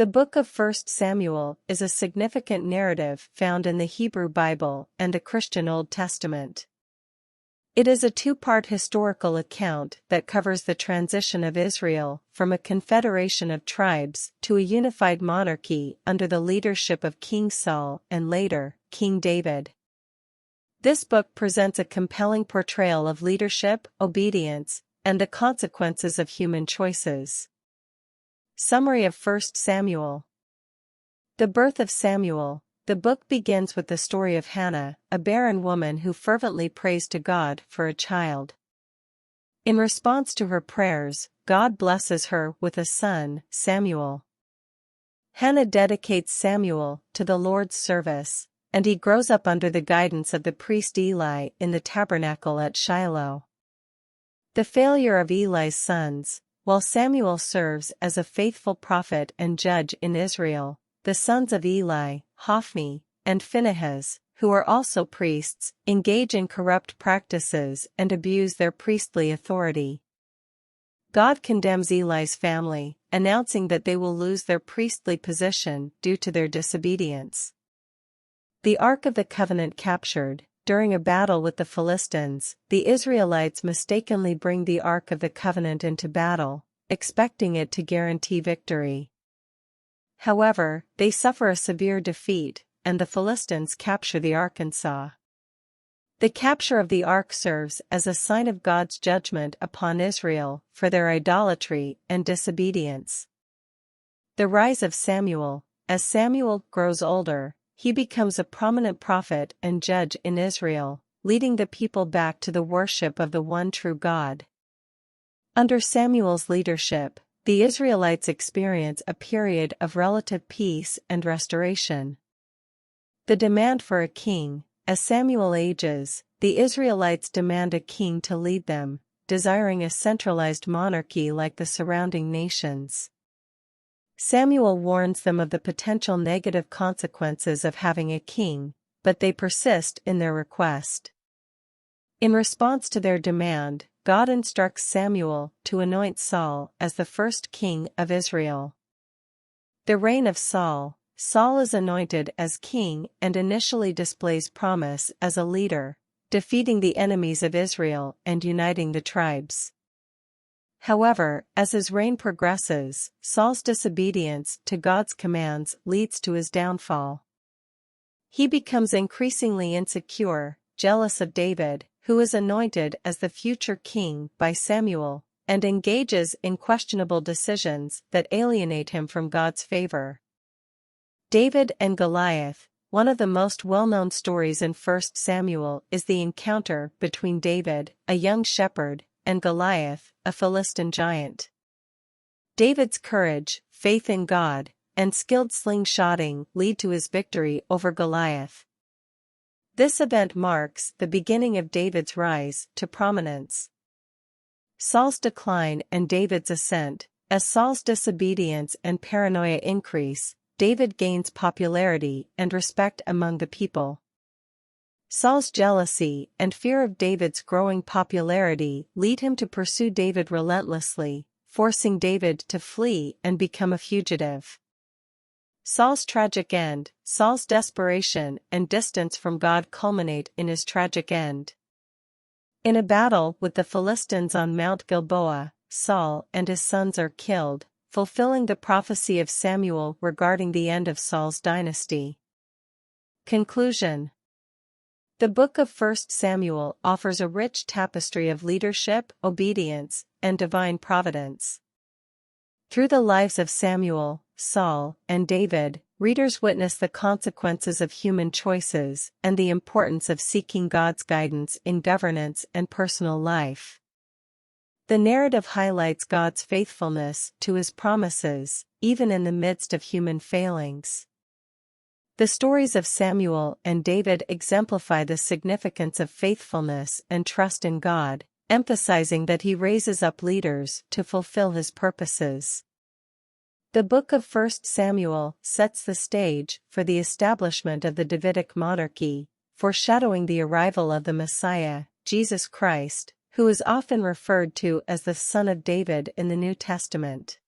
The book of 1 Samuel is a significant narrative found in the Hebrew Bible and the Christian Old Testament. It is a two-part historical account that covers the transition of Israel from a confederation of tribes to a unified monarchy under the leadership of King Saul and later, King David. This book presents a compelling portrayal of leadership, obedience, and the consequences of human choices. Summary of 1 Samuel. The birth of Samuel. The book begins with the story of Hannah, a barren woman who fervently prays to God for a child. In response to her prayers, God blesses her with a son, Samuel. Hannah dedicates Samuel to the Lord's service, and he grows up under the guidance of the priest Eli in the tabernacle at Shiloh. The failure of Eli's sons. While Samuel serves as a faithful prophet and judge in Israel, the sons of Eli, Hophni, and Phinehas, who are also priests, engage in corrupt practices and abuse their priestly authority. God condemns Eli's family, announcing that they will lose their priestly position due to their disobedience. The Ark of the Covenant captured. During a battle with the Philistines, the Israelites mistakenly bring the Ark of the Covenant into battle, expecting it to guarantee victory. However, they suffer a severe defeat, and the Philistines capture the Ark. The capture of the Ark serves as a sign of God's judgment upon Israel for their idolatry and disobedience. The rise of Samuel. As Samuel grows older, he becomes a prominent prophet and judge in Israel, leading the people back to the worship of the one true God. Under Samuel's leadership, the Israelites experience a period of relative peace and restoration. The demand for a king. As Samuel ages, the Israelites demand a king to lead them, desiring a centralized monarchy like the surrounding nations. Samuel warns them of the potential negative consequences of having a king, but they persist in their request. In response to their demand, God instructs Samuel to anoint Saul as the first king of Israel. The reign of Saul. Saul is anointed as king and initially displays promise as a leader, defeating the enemies of Israel and uniting the tribes. However, as his reign progresses, Saul's disobedience to God's commands leads to his downfall. He becomes increasingly insecure, jealous of David, who is anointed as the future king by Samuel, and engages in questionable decisions that alienate him from God's favor. David and Goliath. One of the most well-known stories in 1 Samuel is the encounter between David, a young shepherd, and Goliath, a Philistine giant. David's courage, faith in God, and skilled slingshotting lead to his victory over Goliath. This event marks the beginning of David's rise to prominence. Saul's decline and David's ascent. As Saul's disobedience and paranoia increase, David gains popularity and respect among the people. Saul's jealousy and fear of David's growing popularity lead him to pursue David relentlessly, forcing David to flee and become a fugitive. Saul's tragic end. Saul's desperation and distance from God culminate in his tragic end. In a battle with the Philistines on Mount Gilboa, Saul and his sons are killed, fulfilling the prophecy of Samuel regarding the end of Saul's dynasty. Conclusion. The book of 1 Samuel offers a rich tapestry of leadership, obedience, and divine providence. Through the lives of Samuel, Saul, and David, readers witness the consequences of human choices and the importance of seeking God's guidance in governance and personal life. The narrative highlights God's faithfulness to his promises, even in the midst of human failings. The stories of Samuel and David exemplify the significance of faithfulness and trust in God, emphasizing that he raises up leaders to fulfill his purposes. The book of 1 Samuel sets the stage for the establishment of the Davidic monarchy, foreshadowing the arrival of the Messiah, Jesus Christ, who is often referred to as the Son of David in the New Testament.